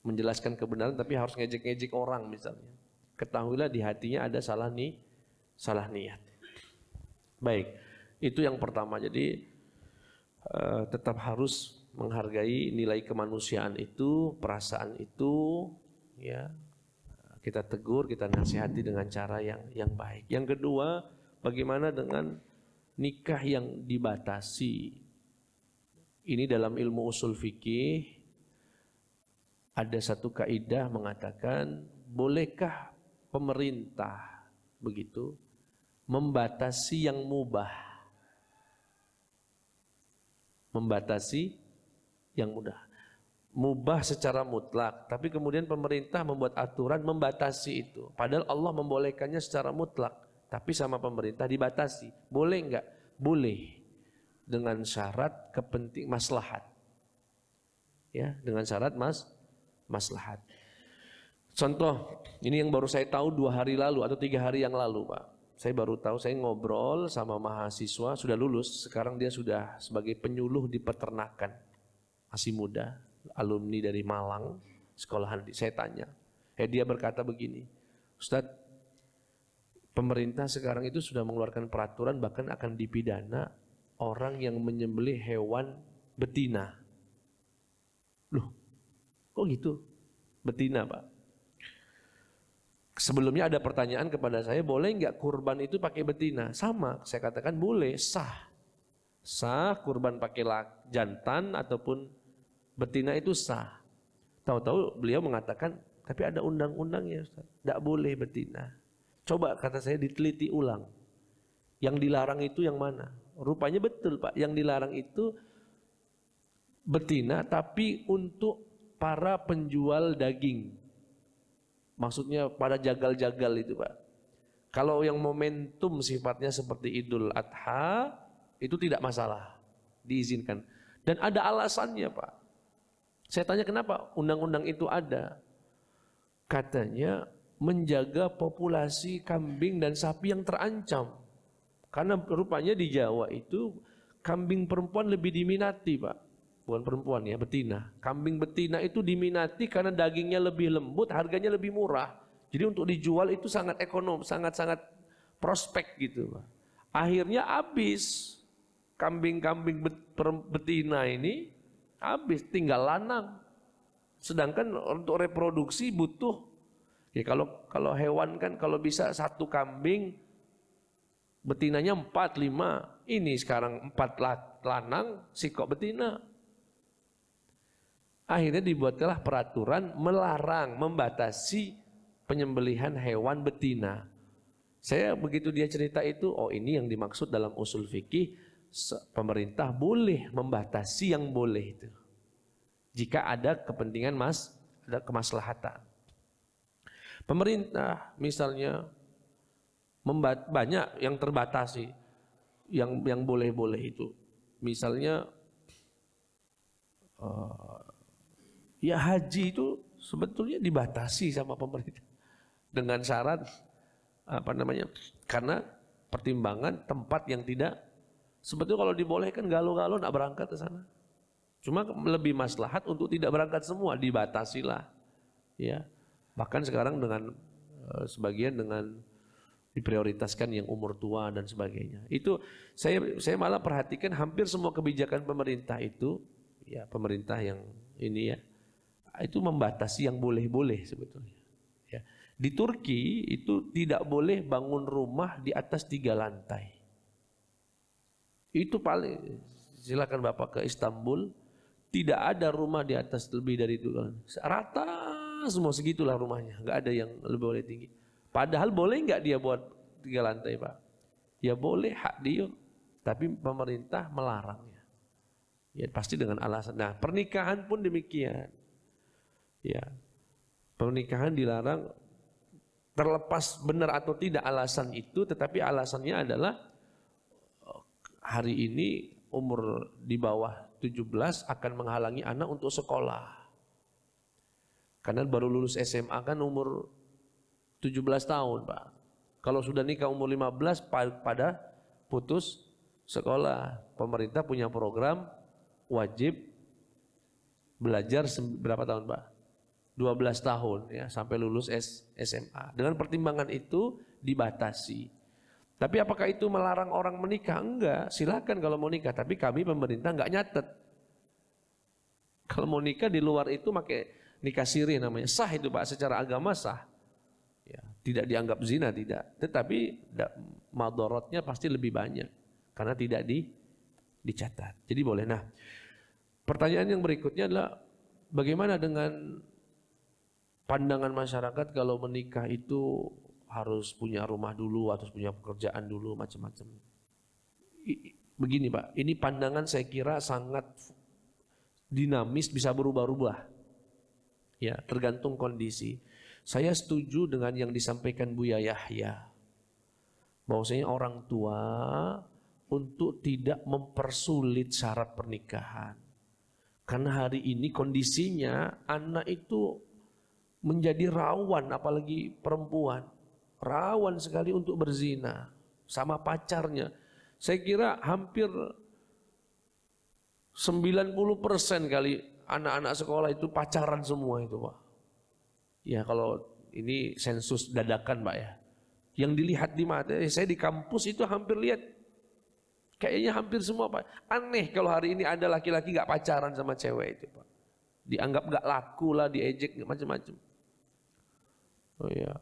Menjelaskan kebenaran tapi harus ngejek-ngejek orang misalnya, ketahuilah di hatinya ada salah niat. Baik, itu yang pertama. Jadi tetap harus menghargai nilai kemanusiaan itu, perasaan itu, ya. Kita tegur, kita nasihati dengan cara yang baik. Yang kedua, bagaimana dengan nikah yang dibatasi? Ini dalam ilmu usul fikih ada satu kaidah mengatakan, bolehkah pemerintah begitu membatasi yang mubah? Membatasi yang mubah secara mutlak, tapi kemudian pemerintah membuat aturan membatasi itu. Padahal Allah membolehkannya secara mutlak, tapi sama pemerintah dibatasi. Boleh enggak? Boleh, dengan syarat maslahat. Ya, dengan syarat maslahat. Contoh, ini yang baru saya tahu 2 hari lalu atau 3 hari yang lalu Pak. Saya baru tahu, saya ngobrol sama mahasiswa, sudah lulus, sekarang dia sudah sebagai penyuluh di peternakan. Masih muda, alumni dari Malang, sekolahan. Saya tanya, dia berkata begini, Ustadz, pemerintah sekarang itu sudah mengeluarkan peraturan bahkan akan dipidana orang yang menyembelih hewan betina. Loh, kok gitu? Betina, Pak. Sebelumnya ada pertanyaan kepada saya, boleh nggak kurban itu pakai betina? Sama, saya katakan boleh, sah. Sah kurban pakai jantan ataupun betina itu sah. Tahu-tahu beliau mengatakan, tapi ada undang-undangnya Ustaz, nggak boleh betina. Coba kata saya diteliti ulang. Yang dilarang itu yang mana? Rupanya betul Pak, yang dilarang itu betina tapi untuk para penjual daging. Maksudnya pada jagal-jagal itu Pak. Kalau yang momentum sifatnya seperti Idul Adha, itu tidak masalah, diizinkan. Dan ada alasannya Pak. Saya tanya kenapa undang-undang itu ada. Katanya menjaga populasi kambing dan sapi yang terancam. Karena rupanya di Jawa itu kambing perempuan lebih diminati Pak. Bukan perempuan ya, betina. Kambing betina itu diminati karena dagingnya lebih lembut, harganya lebih murah. Jadi untuk dijual itu sangat ekonom, sangat-sangat prospek gitu Pak. Akhirnya habis kambing-kambing betina ini habis, tinggal lanang. Sedangkan untuk reproduksi butuh, ya kalau hewan kan kalau bisa satu kambing betinanya 4, 5. Ini sekarang 4 lanang, sikok betina. Akhirnya dibuatlah peraturan melarang, membatasi penyembelihan hewan betina. Saya begitu dia cerita itu, oh ini yang dimaksud dalam usul fikih, pemerintah boleh membatasi yang boleh itu. Jika ada kepentingan ada kemaslahatan. Pemerintah misalnya banyak yang terbatasi, yang boleh-boleh itu. Misalnya ya haji itu sebetulnya dibatasi sama pemerintah dengan syarat karena pertimbangan tempat yang tidak, sebetulnya kalau dibolehkan galau-galau nak berangkat ke sana. Cuma lebih maslahat untuk tidak berangkat semua, dibatasilah. Ya. Bahkan sekarang dengan sebagian dengan diprioritaskan yang umur tua dan sebagainya. Itu saya malah perhatikan hampir semua kebijakan pemerintah itu, ya pemerintah yang ini ya, itu membatasi yang boleh-boleh sebetulnya. Ya. Di Turki itu tidak boleh bangun rumah di atas 3 lantai. Itu paling, silakan Bapak ke Istanbul, tidak ada rumah di atas lebih dari itu. Rata semua segitulah rumahnya, nggak ada yang lebih boleh tinggi. Padahal boleh nggak dia buat 3 lantai Pak? Ya boleh, hak dia, tapi pemerintah melarangnya. Ya pasti dengan alasan. Nah pernikahan pun demikian. Ya, pernikahan dilarang terlepas benar atau tidak alasan itu, tetapi alasannya adalah hari ini umur di bawah 17 akan menghalangi anak untuk sekolah. Karena baru lulus SMA kan umur 17 tahun Pak. Kalau sudah nikah umur 15 pada putus sekolah. Pemerintah punya program wajib belajar berapa tahun Pak? 12 tahun ya sampai lulus SMA. Dengan pertimbangan itu dibatasi. Tapi apakah itu melarang orang menikah? Enggak, silakan kalau mau nikah. Tapi kami pemerintah enggak nyatet. Kalau mau nikah di luar itu pakai nikah siri namanya. Sah itu Pak, secara agama sah. Ya, tidak dianggap zina, tidak. Tetapi madorotnya pasti lebih banyak. Karena tidak dicatat. Jadi boleh. Nah, pertanyaan yang berikutnya adalah bagaimana dengan pandangan masyarakat kalau menikah itu harus punya rumah dulu, harus punya pekerjaan dulu, macam-macam. Begini Pak, ini pandangan saya kira sangat dinamis, bisa berubah-ubah. Ya, tergantung kondisi. Saya setuju dengan yang disampaikan Buya Yahya. Bahwasanya orang tua untuk tidak mempersulit syarat pernikahan. Karena hari ini kondisinya anak itu menjadi rawan, apalagi perempuan. rawan sekali untuk berzina sama pacarnya. Saya kira hampir 90% kali anak-anak sekolah itu pacaran semua itu, Pak. Ya kalau ini sensus dadakan, Pak ya. Yang dilihat di mata, saya di kampus itu hampir lihat kayaknya hampir semua, Pak. Aneh kalau hari ini ada laki-laki gak pacaran sama cewek itu, Pak. Dianggap gak laku lah, diejek macam-macam. Oh ya.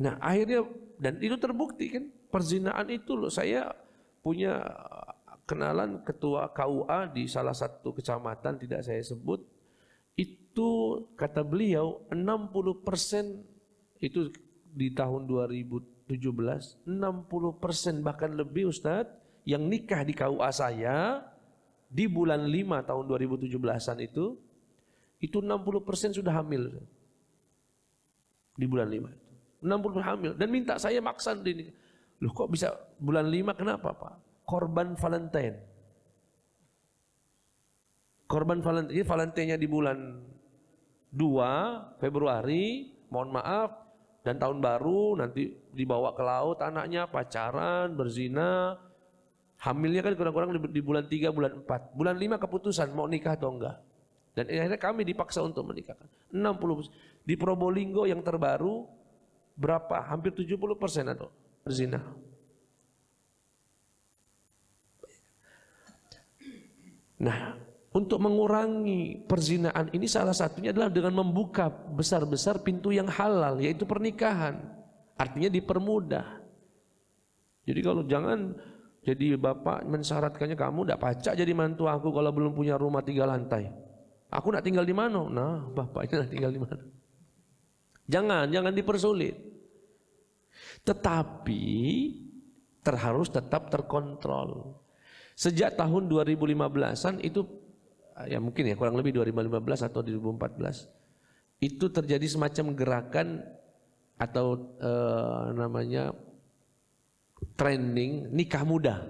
Nah akhirnya, dan itu terbukti kan, perzinaan itu loh. Saya punya kenalan ketua KUA di salah satu kecamatan, tidak saya sebut. Itu kata beliau 60% itu di tahun 2017, 60% bahkan lebih Ustadz yang nikah di KUA saya di bulan 5 tahun 2017-an itu 60% sudah hamil. Di bulan 5 60% hamil dan minta saya maksa ini. Loh kok bisa bulan 5 kenapa, Pak? Korban Valentine. Korban Valentine, Valentine-nya di bulan 2 Februari, mohon maaf, dan tahun baru nanti dibawa ke laut anaknya, pacaran, berzina. Hamilnya kan kurang-kurang di bulan 3, bulan 4. Bulan 5 keputusan mau nikah atau enggak. Dan akhirnya kami dipaksa untuk menikahkan. 60%. Di Probolinggo yang terbaru berapa? Hampir 70% atau berzina. Nah, untuk mengurangi perzinaan ini salah satunya adalah dengan membuka besar-besar pintu yang halal, yaitu pernikahan. Artinya dipermudah. Jadi kalau jangan jadi bapak mensyaratkannya kamu tidak pacak jadi mantu aku kalau belum punya rumah 3 lantai. Aku nak tinggal di mana? Nah, bapaknya nak tinggal di mana? Jangan dipersulit. Tetapi harus tetap terkontrol. Sejak tahun 2015-an itu, ya mungkin ya kurang lebih 2015 atau 2014, itu terjadi semacam gerakan atau namanya trending nikah muda,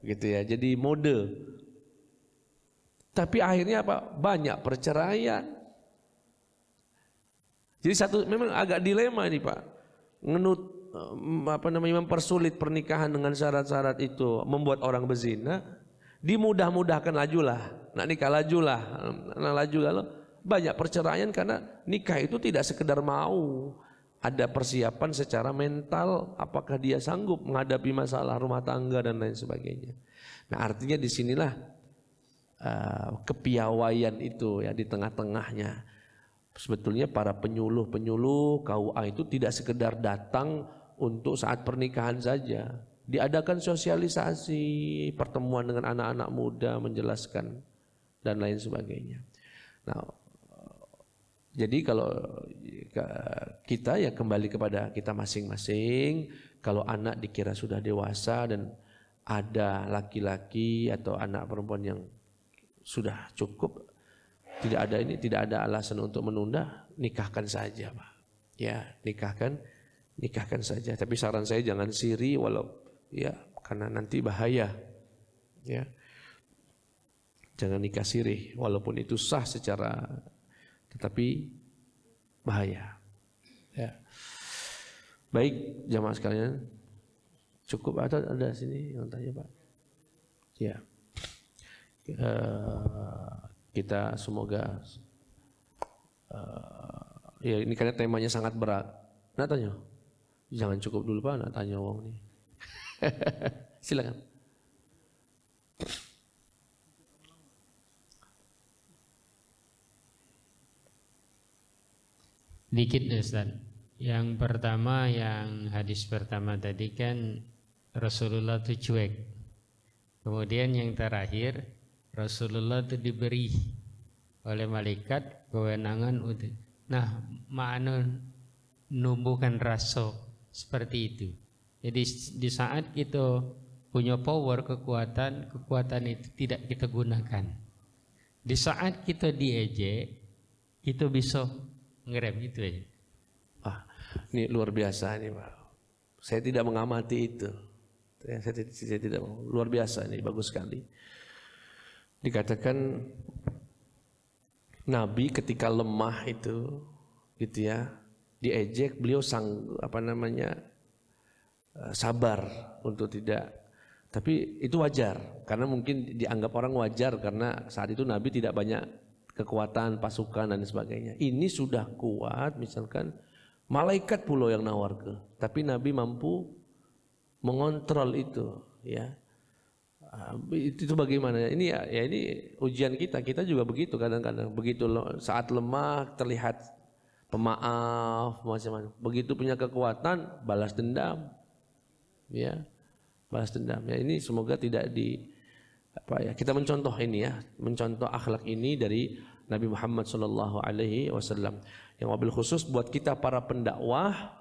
gitu ya. Jadi mode. Tapi akhirnya apa? Banyak perceraian. Jadi memang agak dilema ini, Pak. Mempersulit pernikahan dengan syarat-syarat itu membuat orang berzina, dimudah-mudahkan lajulah, nak nikah lajulah, banyak perceraian karena nikah itu tidak sekedar mau, ada persiapan secara mental, apakah dia sanggup menghadapi masalah rumah tangga dan lain sebagainya. Nah artinya disinilah kepiawaian itu ya di tengah-tengahnya. Sebetulnya para penyuluh KUA itu tidak sekedar datang untuk saat pernikahan saja. Diadakan sosialisasi, pertemuan dengan anak-anak muda, menjelaskan dan lain sebagainya. Nah, jadi kalau kita ya kembali kepada kita masing-masing. Kalau anak dikira sudah dewasa dan ada laki-laki atau anak perempuan yang sudah cukup, tidak ada alasan untuk menunda, nikahkan saja, Pak. Ya, nikahkan saja. Tapi saran saya jangan siri karena nanti bahaya. Ya. Jangan nikah siri walaupun itu sah secara, tetapi bahaya. Ya. Baik, jamaah sekalian. Cukup atau ada sini yang tanya, Pak? Ya. Kita semoga ya ini karena temanya sangat berat. Nak tanya, jangan cukup dulu Pak, nak tanya wong nih. Silakan. Dikit Ustaz. Yang pertama, yang hadis pertama tadi kan Rasulullah itu cuek. Kemudian yang terakhir Rasulullah itu diberi oleh malaikat kewenangan untuk, nah makna numbuhkan rasa seperti itu. Jadi di saat kita punya power, kekuatan itu tidak kita gunakan. Di saat kita diejek, kita bisa ngerem itu aja. Ini luar biasa nih Pak. Saya tidak mengamati itu. Saya tidak, luar biasa ini, bagus sekali. Dikatakan Nabi ketika lemah itu gitu ya, diejek, beliau sabar untuk tidak. Tapi itu wajar, karena mungkin dianggap orang wajar karena saat itu Nabi tidak banyak kekuatan, pasukan dan sebagainya. Ini sudah kuat, misalkan malaikat pula yang nawar ke, tapi Nabi mampu mengontrol itu, ya. Itu bagaimana? Ini ini ujian kita. Kita juga begitu kadang-kadang. Begitu saat lemah terlihat pemaaf, macam-macam. Begitu punya kekuatan balas dendam, ya. Balas dendam. Ya, ini semoga tidak kita mencontoh ini, ya, mencontoh akhlak ini dari Nabi Muhammad SAW. Yang wabil khusus buat kita para pendakwah,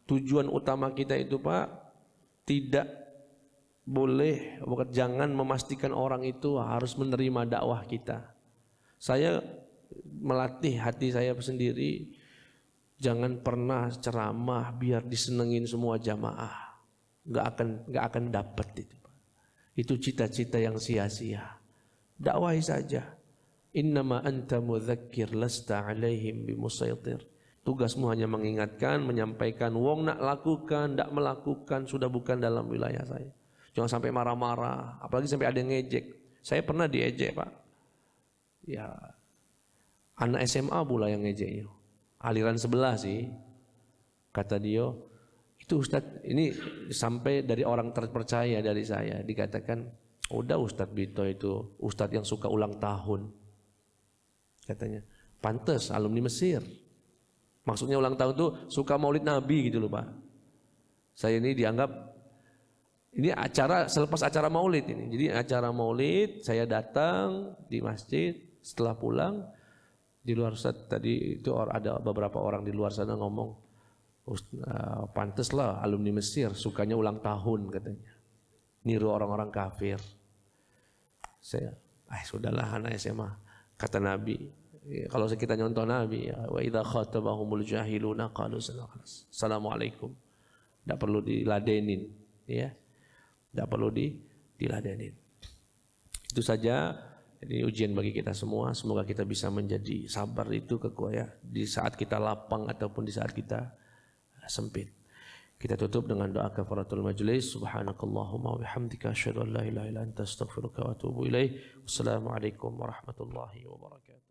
tujuan utama kita itu Pak, tidak boleh, jangan memastikan orang itu harus menerima dakwah kita. Saya melatih hati saya sendiri, jangan pernah ceramah biar disenengin semua jamaah. Nggak akan dapat itu. Itu cita-cita yang sia-sia. Dakwahi saja. Innama anta mudzakir lasta alaihim bimusaitir. Tugasmu hanya mengingatkan, menyampaikan. Wong nak lakukan, ndak melakukan, sudah bukan dalam wilayah saya. Jangan sampai marah-marah, apalagi sampai ada yang ngejek. Saya pernah diejek Pak. Ya, anak SMA pula yang ngejeknya. Aliran sebelah sih, kata dia. Itu Ustadz, ini sampai dari orang terpercaya dari saya. Dikatakan, udah Ustadz Bito itu, Ustadz yang suka ulang tahun. Katanya, pantes alumni Mesir. Maksudnya ulang tahun itu suka maulid Nabi gitu loh Pak. Saya ini dianggap, ini acara selepas acara maulid ini. Jadi acara maulid saya datang di masjid, setelah pulang di luar Ustaz tadi itu ada beberapa orang di luar sana ngomong, pantes lah alumni Mesir sukanya ulang tahun katanya. Niru orang-orang kafir. Saya, sudahlah anak SMA. Kata Nabi, kalau kita nyontoh Nabi, wa idza khatabahumul jahiluna qalu assalamualaikum. Tidak perlu diladenin, ya. Tidak perlu diladenin. Itu saja. Ini ujian bagi kita semua. Semoga kita bisa menjadi sabar itu di saat kita lapang ataupun di saat kita sempit. Kita tutup dengan doa kafaratul majlis. Subhanakallahumma wa bihamdika asyhadu an la ilaha illa anta astaghfiruka wa atubu ilaik. Wassalamualaikum warahmatullahi wabarakatuh.